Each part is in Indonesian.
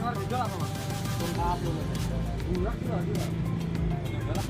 harus jual apa mas? Murah juga. Udah lah.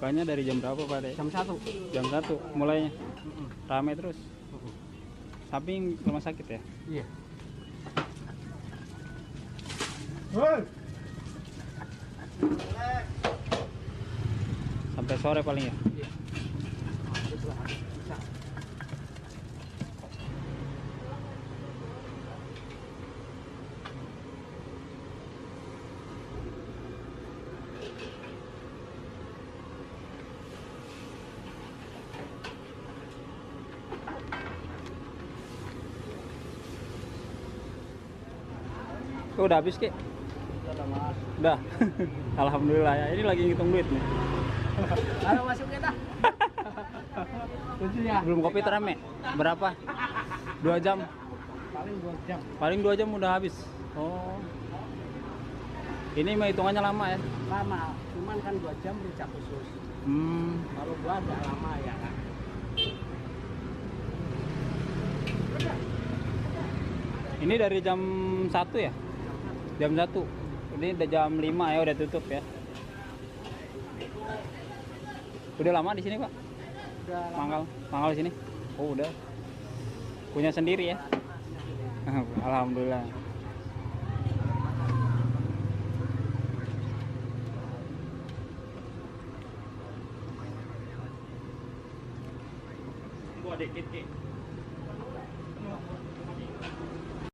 Bukanya dari jam berapa Pak Dek? Jam 1. Jam 1 mulainya. Ramai terus. Samping rumah sakit ya? Iya. Sampai sore paling ya? Iya. Oh, udah habis Ki? Udah mas. Udah. Alhamdulillah ya. Ini lagi ngitung duit nih. Ayo masuk kita. Ya. Belum kopi terame. Berapa? 2 jam. Paling 2 jam. Paling 2 jam udah habis. Oh. Ini mah hitungannya lama ya? Lama, cuman kan 2 jam ricak khusus. Kalau gua agak lama ya kan. Ini dari jam 1 ya? Jam 1. Ini udah jam 5 ya, udah tutup ya. Udah lama di sini, Pak? Udah lama. Mangkal di sini? Oh, udah. Punya sendiri ya? Alhamdulillah. Gua dikit, Ki.